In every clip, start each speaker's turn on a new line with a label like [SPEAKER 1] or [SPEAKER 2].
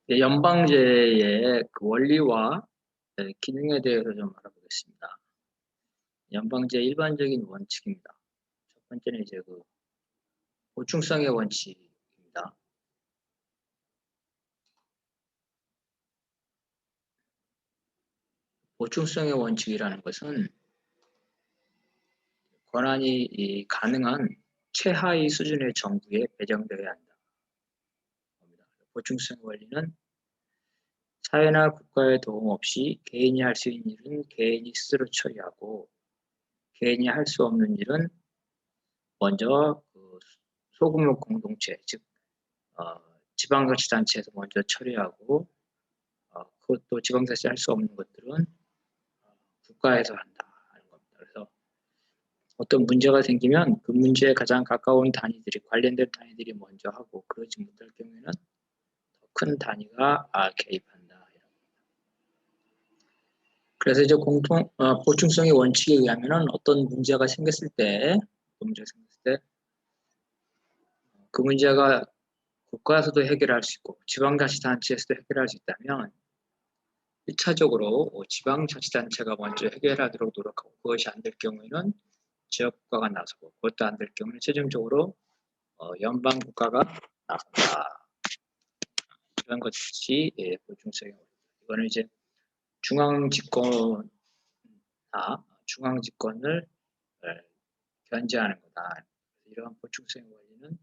[SPEAKER 1] 연방제의 그 원리와 기능에 대해서 좀 알아보겠습니다. 연방제의 일반적인 원칙입니다. 첫 번째는 이제 그 보충성의 원칙입니다. 보충성의 원칙이라는 것은 권한이 가능한 최하위 수준의 정부에 배정되어야 한다. 보충성의 원리는 사회나 국가의 도움 없이 개인이 할 수 있는 일은 개인이 스스로 처리하고, 개인이 할 수 없는 일은 먼저 그 소규모 공동체, 즉 지방자치단체에서 먼저 처리하고, 그것도 지방자치 할 수 없는 것들은 국가에서 한다 하는 겁니다. 그래서 어떤 문제가 생기면 그 문제에 가장 가까운 단위들이, 관련된 단위들이 먼저 하고, 그러지 못할 경우에는 더 큰 단위가 개입한다. 그래서 이제 보충성의 원칙에 의하면은 어떤 문제가 생겼을 때, 그 문제가 국가에서도 해결할 수 있고 지방자치단체에서도 해결할 수 있다면 1차적으로 지방자치단체가 먼저 해결하도록 노력하고, 그것이 안 될 경우에는 지역국가가 나서고, 그것도 안 될 경우는 최종적으로 연방국가가 나선다. 이런 것이 보충성의 원리입니다. 이거는 이제 중앙집권을 견제하는 거다. 이러한 보충성의 원리는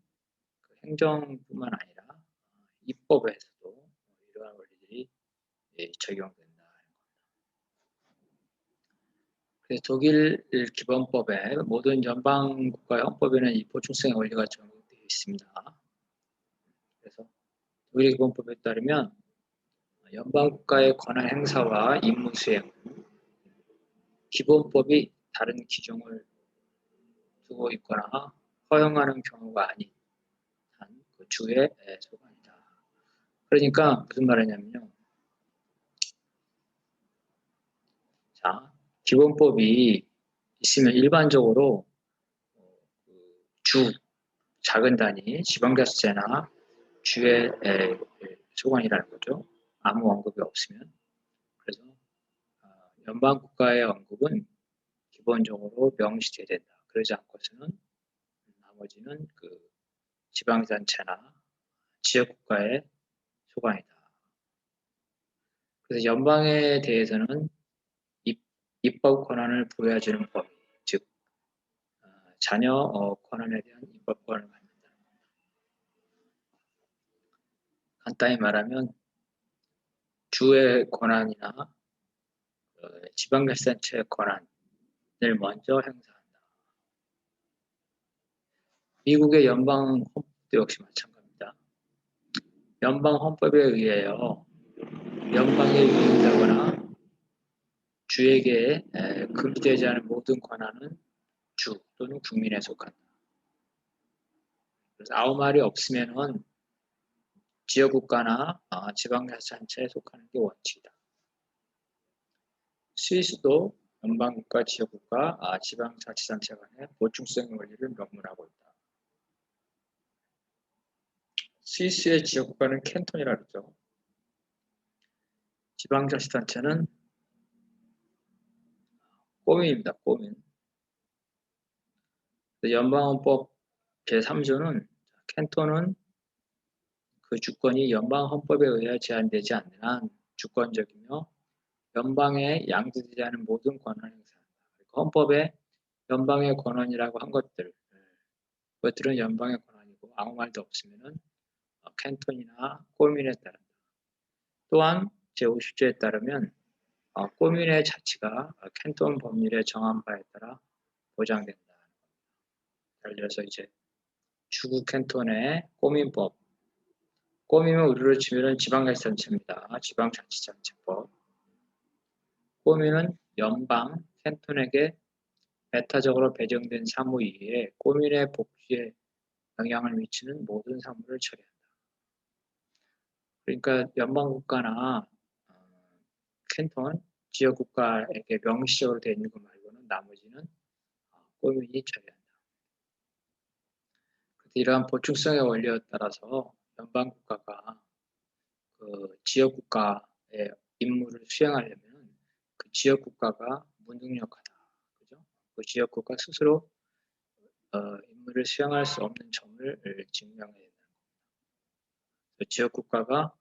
[SPEAKER 1] 그 행정뿐만 아니라 입법에서도 이러한 원리들이 적용된다. 그래서 독일 기본법에 모든 연방 국가의 헌법에는 이 보충성의 원리가 적용되어 있습니다. 그래서 독일 기본법에 따르면 연방 국가의 권한 행사와 임무 수행, 기본법이 다른 기준을 두고 있거나 허용하는 경우가 아닌 한 그 주의 소관이다. 그러니까 무슨 말이냐면요. 자, 기본법이 있으면 일반적으로 작은 단위, 지방자치제나 주의 소관이라는 거죠. 아무 언급이 없으면. 그래서 연방국가의 언급은 기본적으로 명시돼야 된다. 그러지 않고서는 나머지는 그 지방자치나 지역국가의 소관이다. 그래서 연방에 대해서는 입법 권한을 부여해주는 법, 즉 자녀 권한에 대한 입법권을 갖는다. 간단히 말하면 주의 권한이나 지방자치단체의 권한을 먼저 행사한다. 미국의 연방 헌법도 역시 마찬가지입니다. 연방 헌법에 의하여 연방에 유인되거나 주에게 금지되지 않은 모든 권한은 주 또는 국민에 속한다. 그래서 아무 말이 없으면은 지역국가나 지방자치단체에 속하는 게 원칙이다. 스위스도 연방국가, 지역국가, 지방자치단체 간의 보충성의 원리를 명문하고 있다. 스위스의 지역국가는 캔톤이라고 그러죠. 지방자치단체는 꼬민입니다. 꼬민. 연방헌법 제3조는 캔톤은 그 주권이 연방헌법에 의해 제한되지 않는 한 주권적이며 연방에 양도되지 않은 모든 권한을 행사한다. 헌법에 연방의 권한이라고 한 그것들은 연방의 권한이고 아무 말도 없으면은 캔톤이나 꼬민에 따른다. 또한 제50조에 따르면 꼬민의 자치가 캔톤 법률에 정한 바에 따라 보장된다. 예를 들어서 이제 주구 캔톤의 꼬민법, 꼬민은 우리로 치면 지방자치단체입니다. 지방자치단체법. 꼬민은 연방 캔톤에게 배타적으로 배정된 사무 이외에 꼬민의 복지에 영향을 미치는 모든 사무를 처리한다. 그러니까 연방국가나 캔톤, 지역국가에게 명시적으로 되어 있는 것 말고는 나머지는 꼬민이 처리한다. 이러한 보충성의 원리에 따라서 연방국가가 그 지역 국가의 임무를 수행하려면 그 지역 국가가 무능력하다, 그죠? 그 지역 국가 스스로 임무를 수행할 수 없는 점을 증명해야 된다는 겁니다. 그 지역 국가가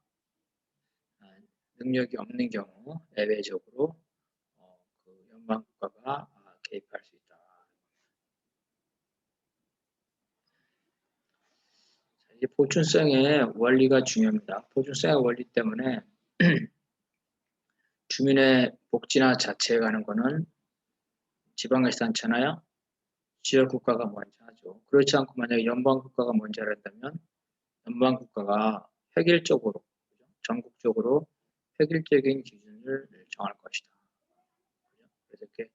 [SPEAKER 1] 능력이 없는 경우 예외적으로 그 연방 국가가 개입할 수 있다. 이제 보충성의 원리가 중요합니다. 보충성의 원리 때문에 주민의 복지나 자치에 가는 거는 지방자치단체나 지역 국가가 먼저 하죠. 그렇지 않고 만약에 연방 국가가 먼저 한다면 연방 국가가 획일적으로, 전국적으로 획일적인 기준을 정할 것이다. 그래서 이렇게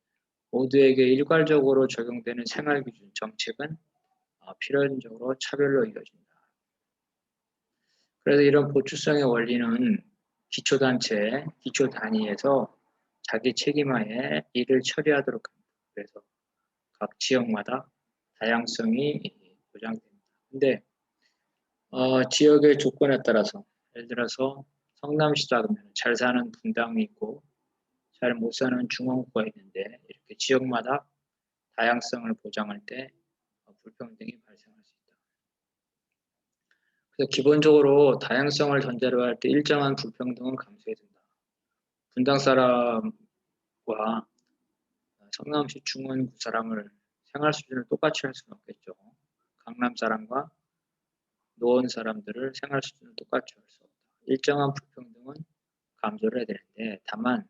[SPEAKER 1] 모두에게 일괄적으로 적용되는 생활 기준 정책은 필연적으로 차별로 이어진다. 그래서 이런 보충성의 원리는 기초단체, 기초단위에서 자기 책임하에 일을 처리하도록 합니다. 그래서 각 지역마다 다양성이 보장됩니다. 근데 지역의 조건에 따라서 예를 들어서 성남시다 그러면 잘 사는 분당이 있고 잘 못 사는 중원구가 있는데 이렇게 지역마다 다양성을 보장할 때 불평등이 발생할 수 있다. 그래서 기본적으로 다양성을 전제로 할 때 일정한 불평등은 감수해야 된다. 분당 사람과 성남시 중원구 사람을 생활 수준을 똑같이 할 수는 없겠죠. 강남 사람과 노원 사람들을 생활 수준을 똑같이 할 수 없다. 일정한 불평등은 감소를 해야 되는데 다만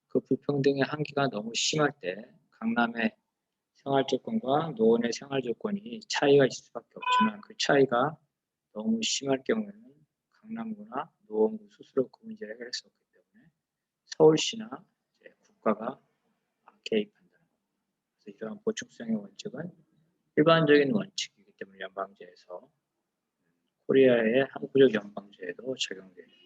[SPEAKER 1] 그 불평등의 한계가 너무 심할 때 강남의 생활 조건과 노원의 생활 조건이 차이가 있을 수밖에 없지만 그 차이가 너무 심할 경우에는 강남구나 노원구 스스로 그 문제를 해결할 수 없기 때문에 서울시나 국가가 개입한다는 겁니다. 그래서 이러한 보충성의 원칙은 일반적인 원칙이기 때문에 연방제에서 코리아의 항구적 연방제에도 적용됩니다.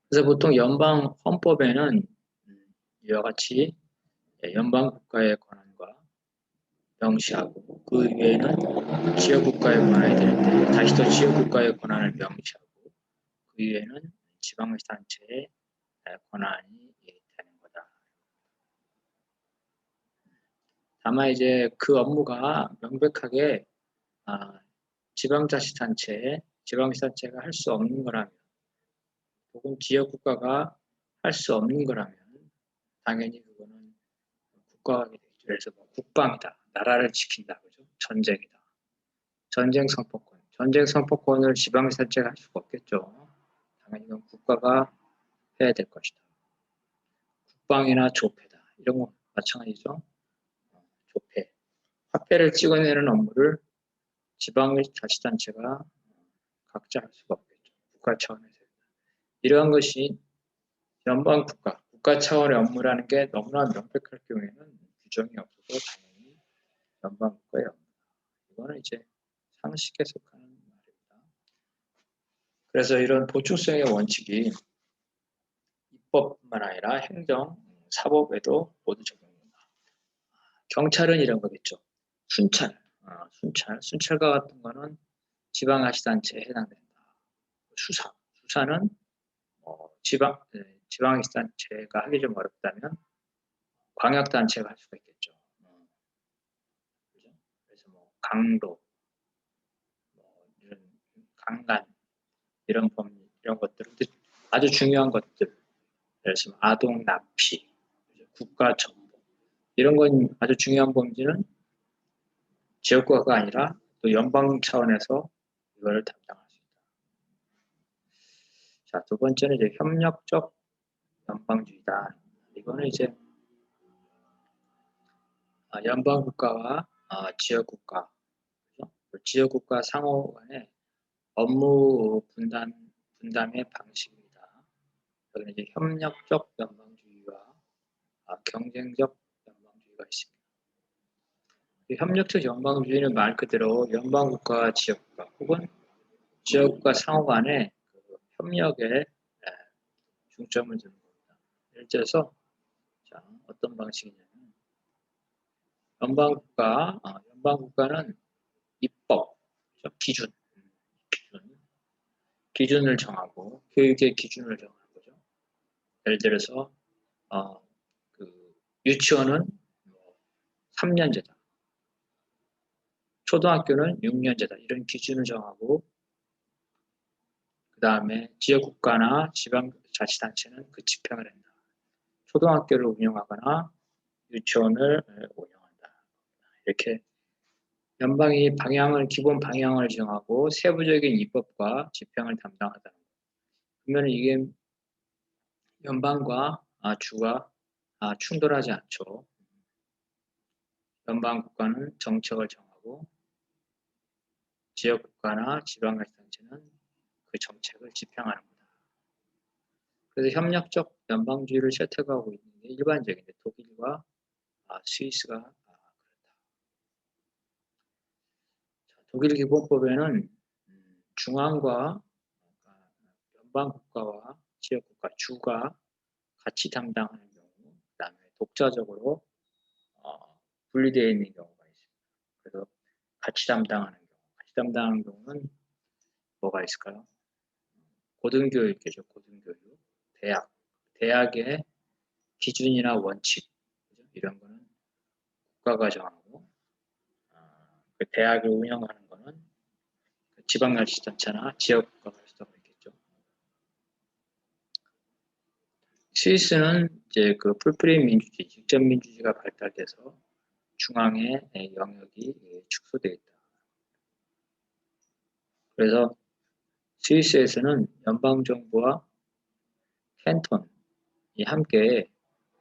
[SPEAKER 1] 그래서 보통 연방 헌법에는 이와 같이 연방 국가의 권한과 명시하고 그 위에는 지역 국가의 권한이 되는데 다시 또 지역 국가의 권한을 명시하고 그 위에는 지방자치단체의 권한이 되는 거다. 다만 이제 그 업무가 명백하게 지방자치단체가 할 수 없는 거라면 혹은 지역 국가가 할 수 없는 거라면 당연히 그거는 국가가 되죠. 그래서 뭐 국방이다, 나라를 지킨다, 그죠? 전쟁이다, 전쟁 선포권, 전쟁 선포권을 지방자치가 할 수가 없겠죠. 당연히 이건 국가가 해야 될 것이다. 국방이나 조폐다, 이런 거 마찬가지죠. 조폐, 화폐를 찍어내는 업무를 지방자치단체가 각자 할 수가 없겠죠. 국가 차원에서. 이러한 것이 연방 국가 차원의 업무라는 게 너무나 명백할 경우에는 규정이 없어서 당연히 연방 국가의 업무다. 이거는 이제 상식에 속하는 말입니다. 그래서 이런 보충성의 원칙이 입법뿐만 아니라 행정, 사법에도 모두 적용됩니다. 경찰은 이런 거겠죠. 순찰과 같은 거는 지방자치단체에 해당된다. 수사는 지방자치단체가 하기 좀 어렵다면 광역단체가 할 수가 있겠죠. 그죠? 그래서 뭐 강도, 이런 강간, 이런 것들, 아주 중요한 것들, 예를 들면 아동 납치, 국가 정보, 이런 건 아주 중요한 범죄는 지역구가 아니라 또 연방 차원에서 이걸 담당할 수 있다. 자, 두 번째는 이제 협력적 연방주의다. 이거는 이제 연방 국가와 지역 국가, 지역 국가 상호 간의 업무 분담의 방식입니다. 여기는 이제 협력적 연방주의와 경쟁적 연방주의가 있습니다. 협력적 연방주의는 말 그대로 연방 국가와 지역 국가 혹은 지역 국가 상호 간의 그 협력에 중점을 두는 겁니다. 예를 들어서 어떤 방식이냐면 연방 국가는 입법, 기준, 기준을 정하고 교육의 기준을 정하는 거죠. 예를 들어서 그 유치원은 3년제다. 초등학교는 6년제다. 이런 기준을 정하고 그 다음에 지역국가나 지방자치단체는 그 집행을 한다. 초등학교를 운영하거나 유치원을 운영한다. 이렇게 연방이 기본 방향을 정하고 세부적인 입법과 집행을 담당하다는 거예요. 그러면 이게 연방과 주가 충돌하지 않죠. 연방 국가는 정책을 정하고 지역 국가나 지방자치단체는 그 정책을 집행하는 거다. 그래서 협력적 연방주의를 채택하고 있는 게 일반적인데 독일과 스위스가 그렇다. 독일 기본법에는 중앙과 연방 국가와 지역 국가 주가 같이 담당하는 경우, 그다음에 독자적으로 분리되어 있는 경우가 있습니다. 그래서 같이 담당하는 경우는 뭐가 있을까요? 고등교육이죠. 고등교육, 대학의 기준이나 원칙 이런 거는 국가가 정하고 그 대학을 운영하는 거는 지방자치단체나 지역국가가 수도가 있겠죠. 스위스는 이제 그 풀프리 민주주의, 직접 민주주의가 발달돼서 중앙의 영역이 축소되어 있다. 그래서 스위스에서는 연방정부와 캔톤이 함께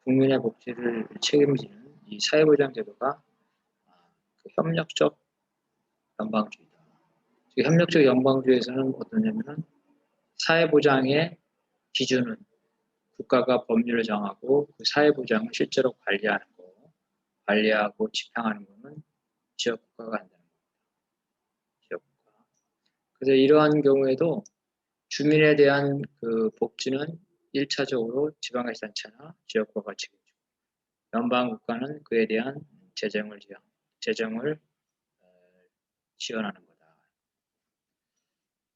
[SPEAKER 1] 국민의 복지를 책임지는 이 사회보장제도가 그 협력적 연방주의다. 협력적 연방주의에서는 어떠냐면은 사회보장의 기준은 국가가 법률을 정하고 그 사회보장을 실제로 관리하고 집행하는 것은 지역국가가 한다는 겁니다. 지역국가. 그래서 이러한 경우에도 주민에 대한 그 복지는 1차적으로 지방자치단체나 지역국가가 책임지고 연방국가는 그에 대한 재정을 지원하는 거다.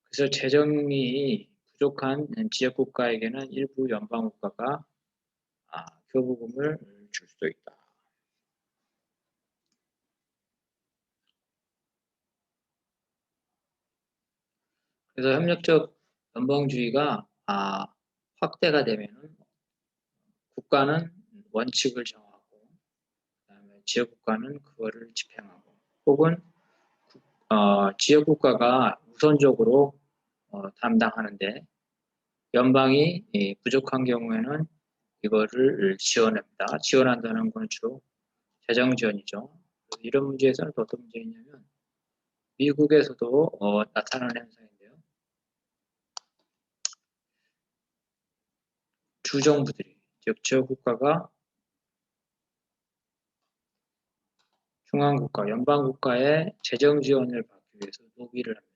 [SPEAKER 1] 그래서 재정이 부족한 지역국가에게는 일부 연방국가가 교부금을 줄 수도 있다. 그래서 협력적 연방주의가 확대가 되면 국가는 원칙을 정하고 그다음에 지역국가는 그거를 집행하고 혹은 지역국가가 우선적으로 담당하는데 연방이 부족한 경우에는 이거를 지원합니다. 지원한다는 건 주로 재정 지원이죠. 이런 문제에서는 어떤 문제가 있냐면 미국에서도 나타나는 현상인데요. 주정부들이, 즉 지역국가가 중앙국가, 연방국가의 재정 지원을 받기 위해서 노비를 합니다.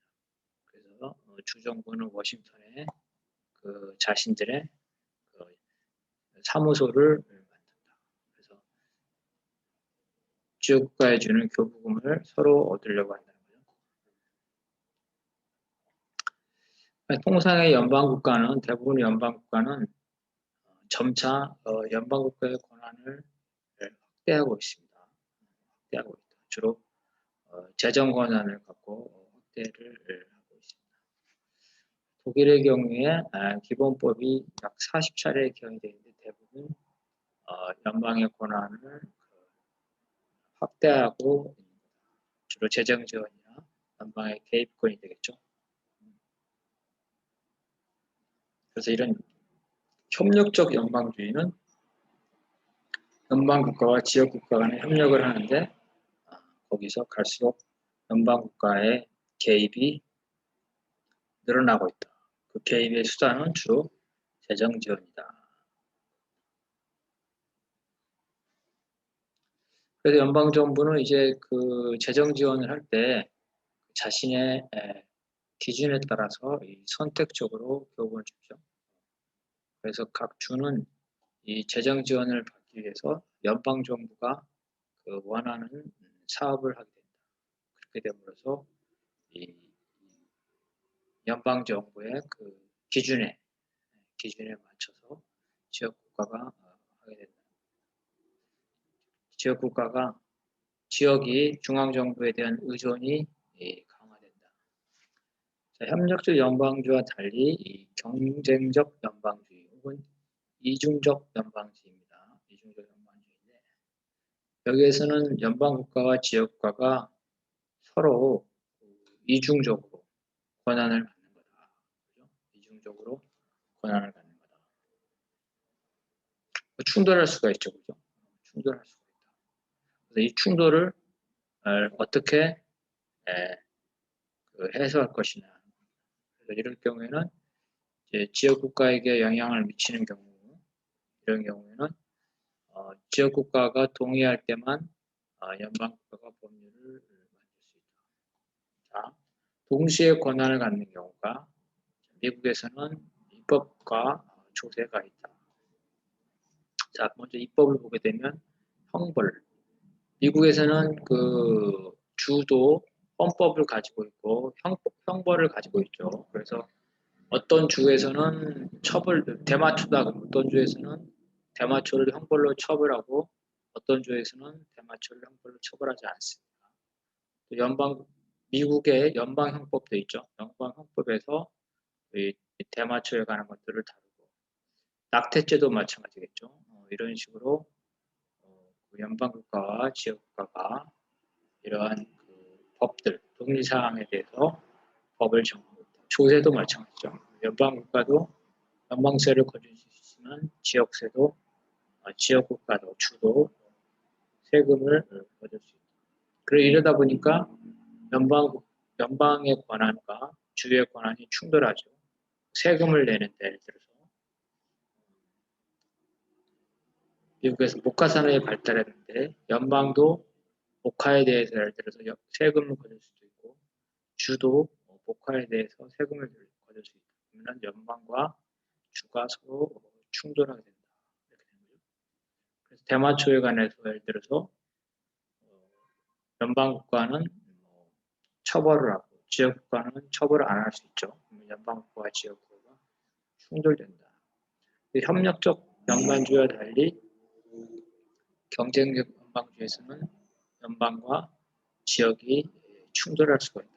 [SPEAKER 1] 그래서 주정부는 워싱턴에 그 자신들의 그 사무소를 만든다. 그래서 지역국가에 주는 교부금을 서로 얻으려고 한다는 거죠. 통상의 대부분 연방국가는 점차 연방국가의 권한을 확대하고 있습니다. 확대하고 있다. 주로 재정 권한을 갖고 확대를 하고 있습니다. 독일의 경우에 기본법이 약 40차례 개정되어 있는데 대부분 연방의 권한을 확대하고 주로 재정 지원이나 연방의 개입권이 되겠죠. 그래서 이런 협력적 연방주의는 연방국가와 지역국가 간의 협력을 하는데 거기서 갈수록 연방국가의 개입이 늘어나고 있다. 그 개입의 수단은 주로 재정 지원이다. 그래서 연방정부는 이제 그 재정 지원을 할 때 자신의 기준에 따라서 선택적으로 교부금을 주죠. 그래서 각 주는 이 재정 지원을 받기 위해서 연방정부가 그 원하는 사업을 하게 된다. 그렇게 됨으로써 이 연방 정부의 그 기준에 맞춰서 지역 국가가 하게 된다. 지역 국가가 지역이 중앙 정부에 대한 의존이 강화된다. 자, 협력적 연방주와 달리 이 경쟁적 연방주의 혹은 이중적 연방주의입니다. 이중적 연방주의인데 여기에서는 연방 국가와 지역 국가가 서로 이중적으로 권한을 갖는 거다. 그죠? 이중적으로 권한을 갖는 거다. 충돌할 수가 있죠, 그죠? 충돌할 수가 있다. 그래서 이 충돌을 어떻게 해소할 것이냐. 그래서 이럴 경우에는 이제 지역 국가에게 영향을 미치는 경우, 이런 경우에는 지역 국가가 동의할 때만 연방 국가가 법률을 만들 수 있다. 자, 동시에 권한을 갖는 경우가 미국에서는 입법과 조세가 있다. 자, 먼저 입법을 보게 되면 형벌. 미국에서는 그 주도 헌법을 가지고 있고 형벌을 가지고 있죠. 그래서 어떤 주에서는 대마초다. 어떤 주에서는 대마초를 형벌로 처벌하고 어떤 주에서는 대마초를 형벌로 처벌하지 않습니다. 미국의 연방 형법도 있죠. 연방 형법에서 대마초에 관한 것들을 다루고 낙태죄도 마찬가지겠죠. 이런 식으로 그 연방 국가와 지역 국가가 이러한 그 법들, 독립사항에 대해서 법을 정하고 있다. 조세도 마찬가지죠. 연방 국가도 연방세를 거둘 수 있지만 지역세도 지역 국가도 주도 세금을 거둘 수 있다. 그래 이러다 보니까 연방의 권한과 주의 권한이 충돌하죠. 세금을 내는데 예를 들어서 미국에서 목화산업이 발달했는데 연방도 목화에 대해서 예를 들어서 세금을 거둘 수도 있고 주도 목화에 대해서 세금을 거둘 수 있다. 그러면 연방과 주가 서로 충돌하게 된다. 이렇게 되는 거죠. 그래서 대마초에 관해서 예를 들어서 연방 국가는 처벌을 하고 지역 국가는 처벌을 안 할 수 있죠. 연방 국가와 지역 국가가 충돌된다. 협력적 연방주의와 달리 경쟁적 연방주의에서는 연방과 지역이 충돌할 수가 있다.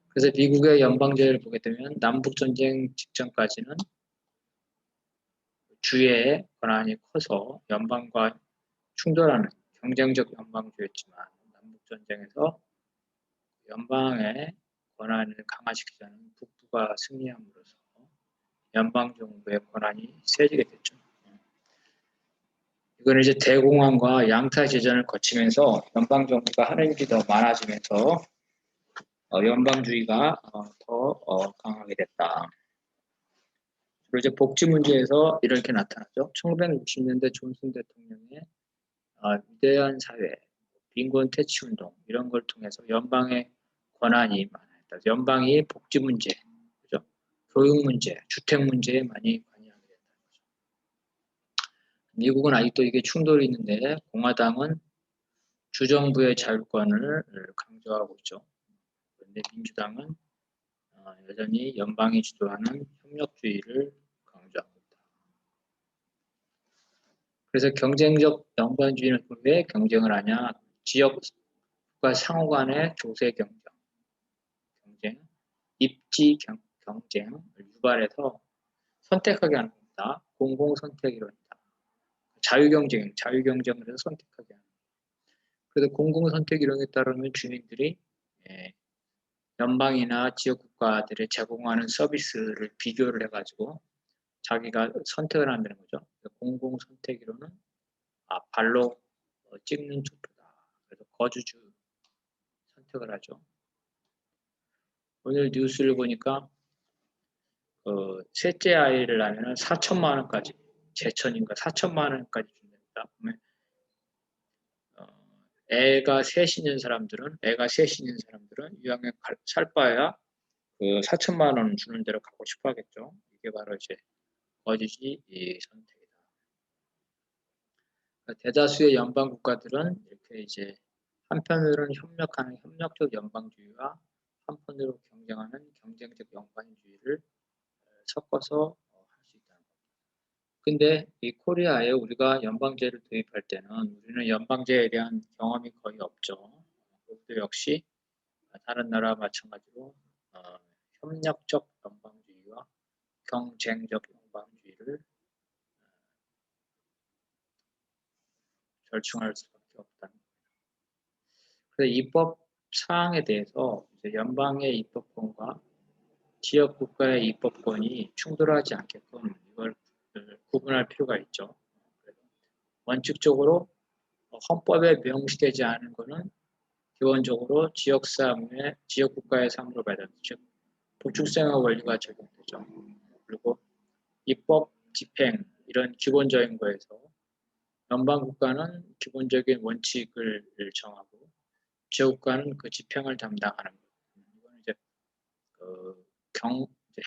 [SPEAKER 1] 그래서 미국의 연방제를 보게 되면 남북전쟁 직전까지는 주의 권한이 커서 연방과 충돌하는 경쟁적 연방주의였지만 남북전쟁에서 연방의 권한을 강화시키자는 북부가 승리함으로써 연방정부의 권한이 세지게 됐죠. 이거는 이제 대공황과 양타제전을 거치면서 연방정부가 하는 일이 더 많아지면서 연방주의가 더 강하게 됐다. 그리고 이제 복지 문제에서 이렇게 나타나죠. 1960년대 존슨 대통령의 위대한 사회, 빈곤 퇴치 운동 이런 걸 통해서 연방의 권한이 많아졌다. 연방이 복지 문제, 그죠? 교육 문제, 주택 문제에 많이 관여하게 된다는 거죠. 미국은 아직도 이게 충돌이 있는데 공화당은 주정부의 자율권을 강조하고 있죠. 그런데 민주당은 여전히 연방이 주도하는 협력주의를 강조하고 있다. 그래서 경쟁적 연방주의는 왜 경쟁을 하냐? 지역과 상호 간의 조세 경쟁, 입지 경쟁을 유발해서 선택하게 하는 겁니다. 공공선택이론이다. 자유경쟁을 해서 선택하게 하는 겁니다. 그래서 공공선택이론에 따르면 주민들이 연방이나 지역 국가들이 제공하는 서비스를 비교를 해가지고 자기가 선택을 한다는 거죠. 공공선택이론은 발로 찍는 투표다. 그래서 거주주 선택을 하죠. 오늘 뉴스를 보니까 셋째 아이를 낳으면 4천만 원까지 제천인가 4천만 원까지 준답니다. 그러면 애가 셋이 있는 사람들은 유학에 살 바야 그 4천만 원 주는 대로 가고 싶어 하겠죠. 이게 바로 이제 거주지 선택이다. 그러니까 대다수의 연방 국가들은 이렇게 이제 한편으로는 협력하는 협력적 연방주의와 한 폰으로 경쟁하는 경쟁적 영방주의를 섞어서 할 수 있다는 겁니다. 근데 이 코리아에 우리가 연방제를 도입할 때는 우리는 연방제에 대한 경험이 거의 없죠. 그것도 역시 다른 나라와 마찬가지로 협력적 연방주의와 경쟁적 연방주의를 절충할 수밖에 없다는 겁니다. 그래서 입법 사항에 대해서 이제 연방의 입법권과 지역 국가의 입법권이 충돌하지 않게끔 이걸 구분할 필요가 있죠. 그래서 원칙적으로 헌법에 명시되지 않은 것은 기본적으로 지역 국가의 사무로 받아들이죠. 즉 보충성의 원리가 적용되죠. 그리고 입법 집행 이런 기본적인 거에서 연방 국가는 기본적인 원칙을 정하고 지역 국가는 그 집행을 담당하는 거. 이거는 이제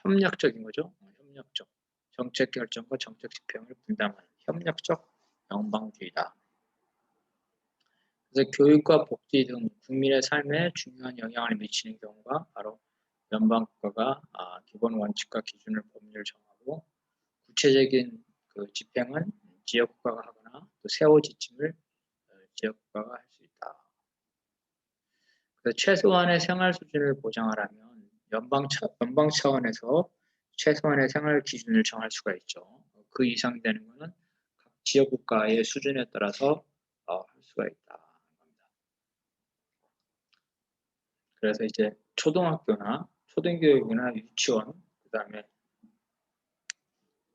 [SPEAKER 1] 협력적인 거죠. 협력적 정책 결정과 정책 집행을 분담하는 협력적 연방주의다. 그래서 교육과 복지 등 국민의 삶에 중요한 영향을 미치는 경우가 바로 연방 국가가 기본 원칙과 기준을 법률을 정하고 구체적인 그 집행은 지역 국가가 하거나 또 세워 지침을 지역 국가가 할 수 있다. 그래서 최소한의 생활 수준을 보장하려면 연방 차원에서 최소한의 생활 기준을 정할 수가 있죠. 그 이상 되는 것은 각 지역 국가의 수준에 따라서 할 수가 있다. 그래서 이제 초등학교나 초등교육이나 유치원, 그다음에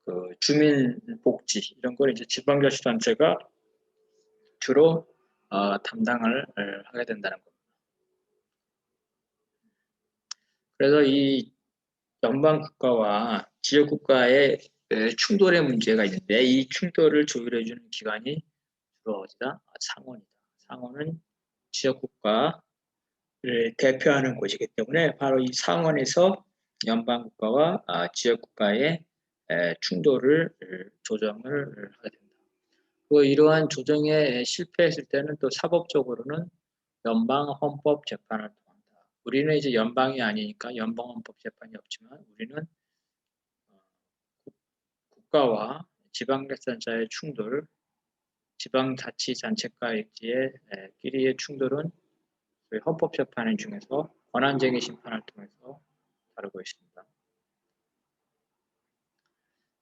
[SPEAKER 1] 그 주민복지 이런 걸 이제 지방자치단체가 주로 담당을 하게 된다는 겁니다. 그래서 이 연방 국가와 지역 국가의 충돌의 문제가 있는데 이 충돌을 조율해 주는 기관이 주로 어디다? 상원이다. 상원은 지역 국가를 대표하는 곳이기 때문에 바로 이 상원에서 연방 국가와 지역 국가의 충돌을 조정을 하게 됩니다. 그리고 이러한 조정에 실패했을 때는 또 사법적으로는 연방 헌법 재판을 통한다. 우리는 이제 연방이 아니니까 연방 헌법 재판이 없지만 우리는 국가와 지방자치단체의 충돌, 지방자치단체끼리의 충돌은 헌법재판인 중에서 권한쟁의 심판을 통해서 다루고 있습니다.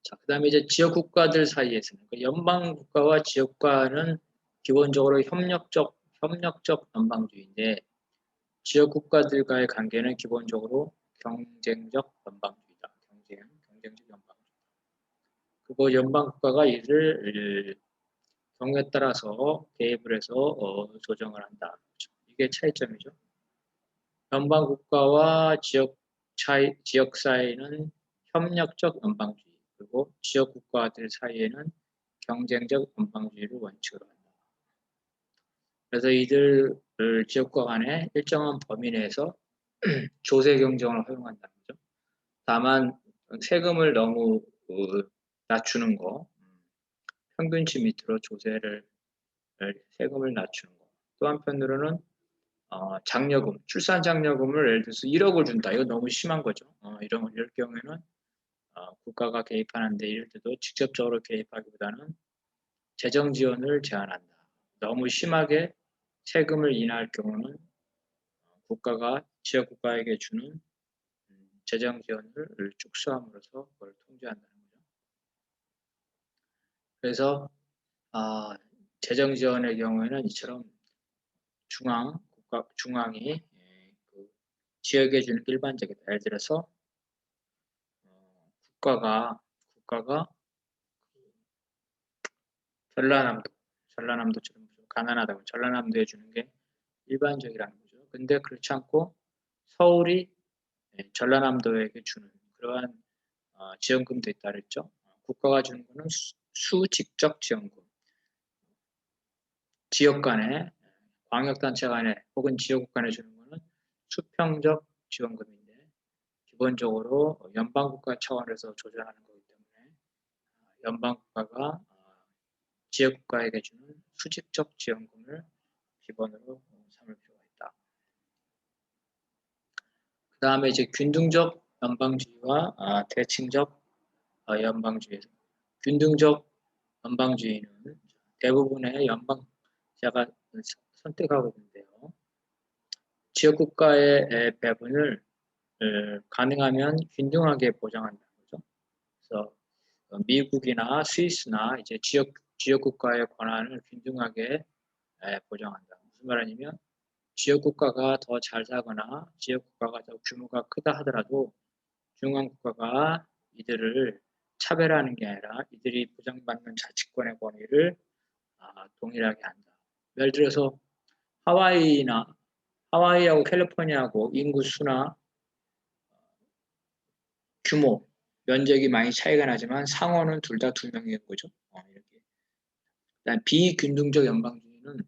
[SPEAKER 1] 자, 그 다음에 이제 지역 국가들 사이에서는 연방 국가와 지역 국가는 기본적으로 협력적 연방주의인데 지역 국가들과의 관계는 기본적으로 경쟁적 연방주의다. 경쟁적 연방주의. 그리고 연방 국가가 이를 경우에 따라서 개입을 해서 조정을 한다. 이게 차이점이죠. 연방 국가와 지역 사이는 협력적 연방주의, 그리고 지역 국가들 사이에는 경쟁적 연방주의를 원칙으로 한다. 그래서 이들 지역과 간에 일정한 범위 내에서 조세 경쟁을 허용한다는 거죠. 다만 세금을 너무 낮추는 거, 평균치 밑으로 세금을 낮추는 거. 또 한편으로는 장려금, 출산 장려금을 예를 들어서 1억을 준다. 이거 너무 심한 거죠. 이럴 경우에는 국가가 개입하는데 이럴 때도 직접적으로 개입하기보다는 재정 지원을 제한한다. 너무 심하게 세금을 인하할 경우는 국가가 지역 국가에게 주는 재정 지원을 축소함으로써 그걸 통제한다는 거죠. 그래서 재정 지원의 경우에는 이처럼 중앙이 그 지역에 주는 일반적이다. 예를 들어서 국가가 전라남도처럼 가난하다고 전라남도에 주는 게 일반적이라는 거죠. 근데 그렇지 않고 서울이 전라남도에게 주는 그러한 지원금도 있다 그랬죠. 국가가 주는 거는 수직적 지원금. 지역 간에 광역단체 간에 혹은 지역국 간에 주는 거는 수평적 지원금인데 기본적으로 연방국가 차원에서 조정하는 거기 때문에 연방국가가 지역국가에게 주는 수직적 지원금을 기본으로 삼을 필요가 있다. 다음에 이제 균등적 연방주의와 대칭적 연방주의. 균등적 연방주의는 대부분의 연방자가 선택하고 있는데요. 지역국가의 배분을 가능하면 균등하게 보장한다는 거죠. 그래서 미국이나 스위스나 이제 지역국가의 권한을 균등하게 보장한다. 무슨 말이냐면 지역국가가 더 잘 사거나 지역국가가 더 규모가 크다 하더라도 중앙국가가 이들을 차별하는 게 아니라 이들이 보장받는 자치권의 권위를 동일하게 한다. 예를 들어서 하와이하고 캘리포니아하고 인구 수나 규모, 면적이 많이 차이가 나지만 상원은 둘 다 2명인 거죠. 이렇게. 그다음 비균등적 연방주의는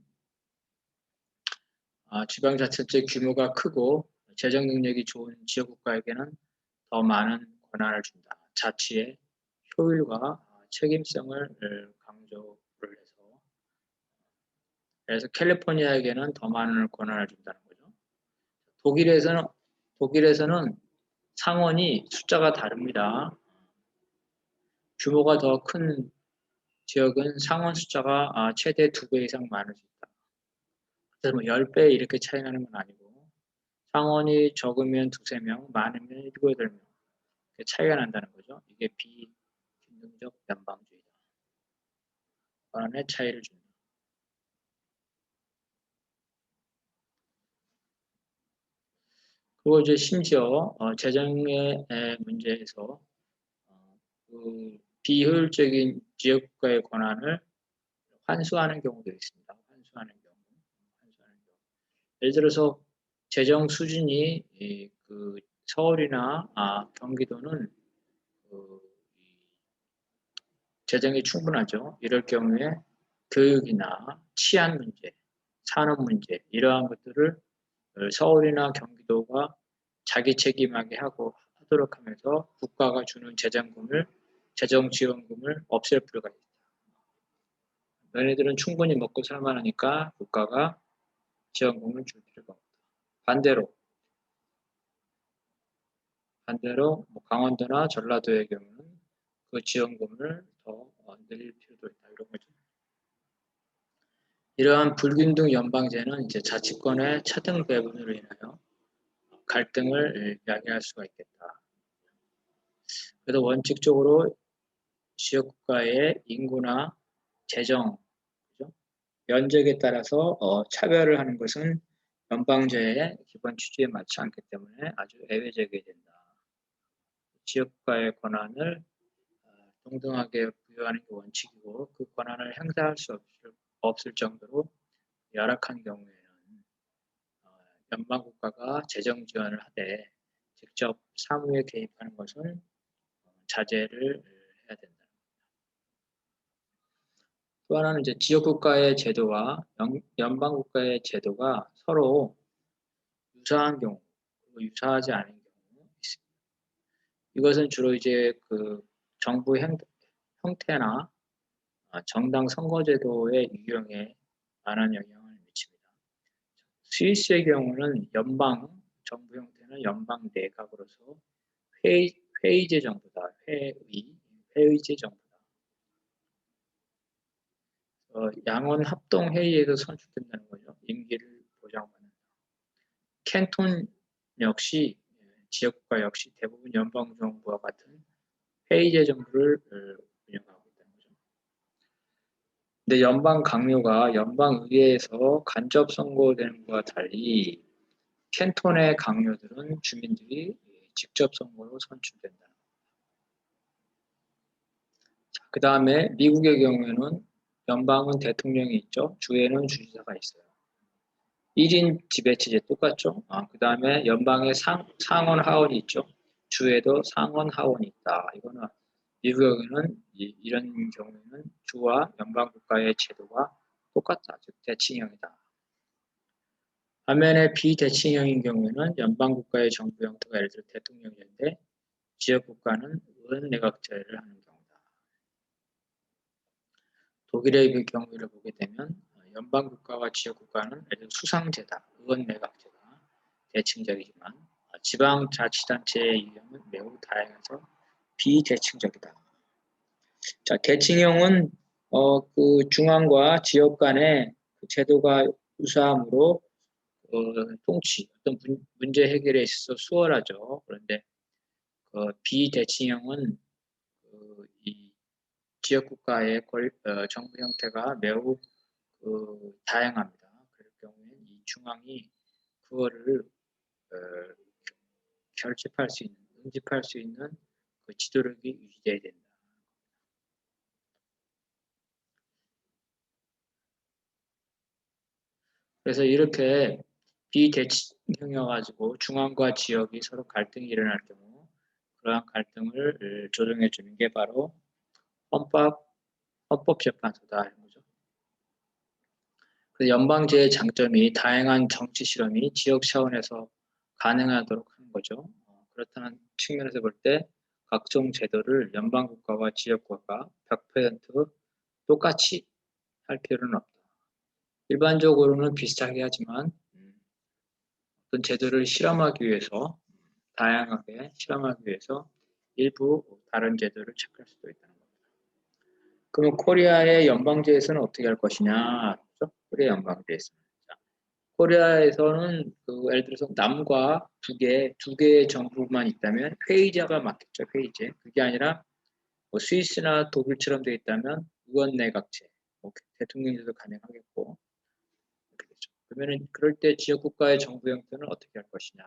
[SPEAKER 1] 지방자치제 규모가 크고 재정 능력이 좋은 지역국가에게는 더 많은 권한을 준다. 자치의 효율과 책임성을 강조를 해서 그래서 캘리포니아에게는 더 많은 권한을 준다는 거죠. 독일에서는 상원이 숫자가 다릅니다. 규모가 더 큰 지역은 상원 숫자가 최대 2배 이상 많을 수 있다. 그래서 뭐 10배 이렇게 차이 나는 건 아니고 상원이 적으면 2~3명, 많으면 7~8명 이렇게 차이가 난다는 거죠. 이게 비균등적 연방주의다. 권한의 차이를 준다. 그리고 이제 심지어 재정의 문제에서 그 비효율적인 지역국가의 권한을 환수하는 경우도 있습니다. 환수하는 경우. 예를 들어서 재정 수준이 그 서울이나 경기도는 그 재정이 충분하죠. 이럴 경우에 교육이나 치안 문제, 산업 문제 이러한 것들을 서울이나 경기도가 자기 책임하게 하도록 하면서 국가가 주는 재정 지원금을 없앨 필요가 있다. 너네들은 충분히 먹고 살만하니까 국가가 지원금을 줄 필요가 없다. 반대로 뭐 강원도나 전라도의 경우는 그 지원금을 더 늘릴 필요도 있다. 이런 거죠. 이러한 불균등 연방제는 이제 자치권의 차등 배분으로 인하여 갈등을 야기할 수가 있겠다. 그래서 원칙적으로 지역국가의 인구나 재정, 그죠? 면적에 따라서 차별을 하는 것은 연방제의 기본 취지에 맞지 않기 때문에 아주 예외적이 된다. 지역국가의 권한을 동등하게 부여하는 게 원칙이고 그 권한을 행사할 수 없을 정도로 열악한 경우에는 연방국가가 재정 지원을 하되 직접 사무에 개입하는 것은 자제를 해야 된다. 또 하나는 이제 지역국가의 제도와 연방국가의 제도가 서로 유사한 경우, 그리고 유사하지 않은 경우 있습니다. 이것은 주로 이제 그 정부 형태나 정당 선거제도의 유형에 많은 영향을 미칩니다. 스위스의 경우는 정부 형태는 연방 내각으로서 회의제 정부다. 회의제 정부다. 양원 합동 회의에서 선출된다는 거죠. 임기를 보장받는다. 캔톤 역시 지역국가 역시 대부분 연방 정부와 같은 회의제 정부를 운영하고 있다는 거죠. 근데 연방 강요가 연방 의회에서 간접 선거되는 것과 달리 캔톤의 강요들은 주민들이 직접 선거로 선출된다. 그 다음에 미국의 경우에는 연방은 대통령이 있죠. 주에는 주지사가 있어요. 1인 지배체제 똑같죠. 그 다음에 연방의 상원 하원이 있죠. 주에도 상원 하원이 있다. 이거는 미국에는 이런 경우에는 주와 연방 국가의 제도가 똑같다. 즉 대칭형이다. 반면에 비대칭형인 경우에는 연방 국가의 정부 형태가 예를 들어 대통령제인데 지역 국가는 의원내각제를 하는 경우다. 독일의 그 경우를 보게 되면 연방 국가와 지역 국가는 예를 들어 수상제다. 의원내각제가 대칭적이지만 지방자치단체의 유형은 매우 다양해서 비대칭적이다. 자, 대칭형은 그 중앙과 지역 간의 그 제도가 유사하므로 통치, 어떤 문제 해결에 있어서 수월하죠. 그런데 비대칭형은 이 지역 국가의 정부 형태가 매우 다양합니다. 그럴 경우에 이 중앙이 그거를 결집할 수 있는, 응집할 수 있는 그 지도력이 유지돼야 된다. 그래서 이렇게 비대칭형이어가지고 중앙과 지역이 서로 갈등이 일어날 경우 그러한 갈등을 조정해 주는 게 바로 헌법재판소다 하는 거죠. 그래서 연방제의 장점이 다양한 정치 실험이 지역 차원에서 가능하도록 하는 거죠. 그렇다는 측면에서 볼 때 각종 제도를 연방국가와 지역국가가 100% 똑같이 할 필요는 없다. 일반적으로는 비슷하게 하지만 어떤 제도를 실험하기 위해서 다양하게 실험하기 위해서 일부 다른 제도를 착할 수도 있다는 겁니다. 그럼 코리아의 연방제에서는 어떻게 할 것이냐? 그렇죠? 코리아 연방제에서는. 코리아에서는 예를 들어서 남과 북에 두 개의 정부만 있다면 회의제가 맞겠죠. 회의제. 그게 아니라 뭐 스위스나 독일처럼 되어 있다면 의원내각제, 뭐 대통령제도 가능하겠고 그렇겠죠. 그러면은 그럴 때 지역 국가의 정부 형태는 어떻게 할 것이냐?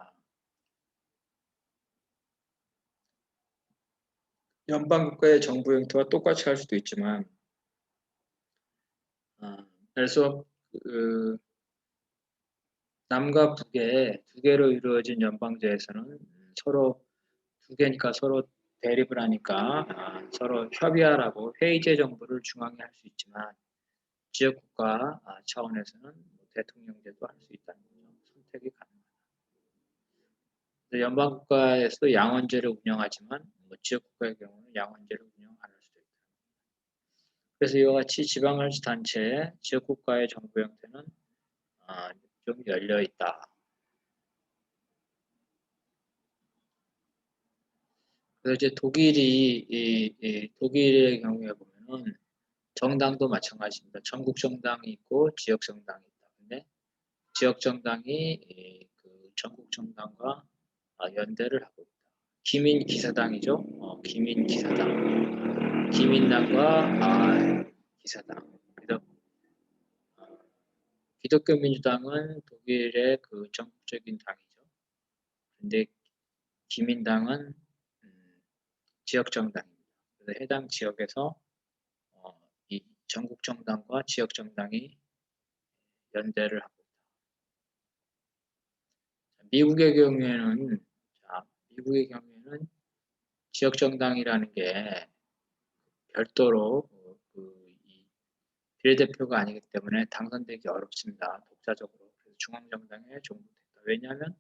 [SPEAKER 1] 연방 국가의 정부 형태와 똑같이 할 수도 있지만, 그래서 그 남과 북의 두 개로 이루어진 연방제에서는 서로 두 개니까 서로 대립을 하니까 서로 협의하라고 회의제 정부를 중앙에 할 수 있지만 지역국가 차원에서는 뭐 대통령제도 할 수 있다는 거죠. 선택이 가능하다. 연방국가에서도 양원제를 운영하지만 뭐 지역국가의 경우는 양원제를 운영 안 할 수도 있다. 그래서 이와 같이 지방자치단체, 지역국가의 정부 형태는 좀 열려 있다. 그래서 이제 독일의 경우에 보면은 정당도 마찬가지입니다. 전국 정당이 있고 지역 정당이 있다. 근데 지역 정당이 그 전국 정당과 연대를 하고 있다. 기민 기사당이죠. 기민 기사당, 기민당과 기사당. 그래서 기독교 민주당은 독일의 그 전국적인 당이죠. 근데 기민당은 지역 정당입니다. 그래서 해당 지역에서 이 전국 정당과 지역 정당이 연대를 하고 있다. 미국의 경우에는 지역 정당이라는 게 별도로 이 비례대표가 아니기 때문에 당선되기 어렵습니다. 독자적으로. 그래서 중앙정당에 종속됐다. 왜냐하면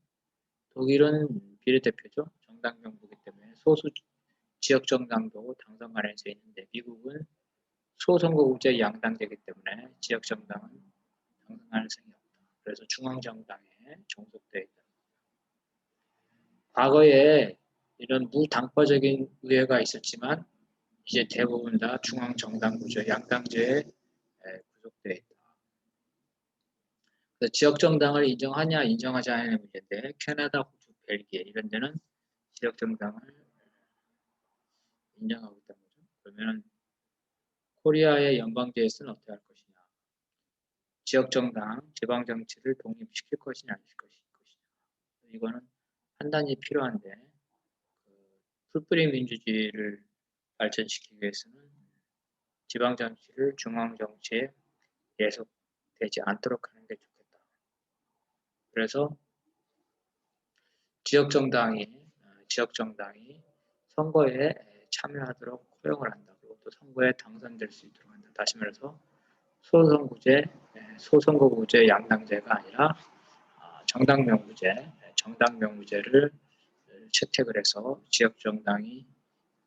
[SPEAKER 1] 독일은 비례대표죠. 정당 정부이기 때문에 소수 지역 정당도 당선 가능성이 있는데 미국은 소선거구제 양당제이기 때문에 지역 정당은 당선 가능성이 없다. 그래서 중앙정당에 종속되어 있다. 과거에 이런 무당파적인 의회가 있었지만 이제 대부분 다 중앙정당 구조, 양당제에 구속되어 있다. 그래서 지역정당을 인정하냐 인정하지 않느냐 문제인데 캐나다, 호주, 벨기에 이런 데는 지역정당을 인정하고 있다는 거죠. 그러면 코리아의 연방제에서는 어떻게 할 것이냐. 지역정당, 지방정치를 독립시킬 것이냐 안 시킬 것이냐. 이거는 판단이 필요한데 풀뿌리 민주주의를 발전시키기 위해서는 지방정치를 중앙정치에 예속되지 않도록 하는 게 좋겠다. 그래서 지역정당이 선거에 참여하도록 허용을 한다. 그리고 또 선거에 당선될 수 있도록 한다. 다시 말해서 소선거구제 양당제가 아니라 정당명부제를 채택을 해서 지역정당이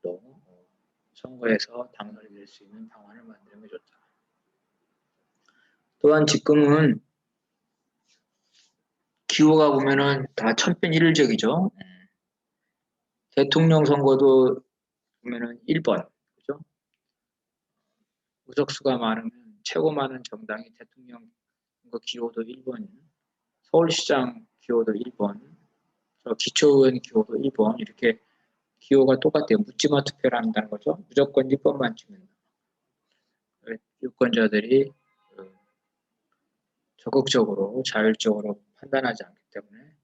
[SPEAKER 1] 또 선거에서 당선이 될 수 있는 방안을 만드는 게 좋다. 또한 지금은 기호가 보면은 다 천편일률적이죠. 대통령 선거도 보면은 1번, 그죠? 의석수가 많으면 최고 많은 정당이 대통령 선거 기호도 1번, 서울시장 기호도 1번, 기초의원 기호도 1번, 이렇게 기호가 똑같아요. 묻지마 투표를 한다는 거죠. 무조건 1번만 찍는다. 유권자들이 적극적으로 자율적으로 판단하지 않기 때문에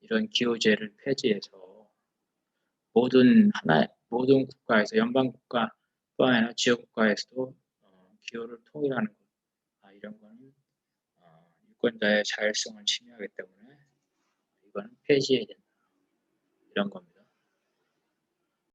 [SPEAKER 1] 이런 기호제를 폐지해서 모든 국가에서 연방 국가뿐 아니라 지역 국가에서도 기호를 통일하는 것, 이런 거는 유권자의 자율성을 침해하기 때문에 이거는 폐지해야 된다. 이런 겁니다.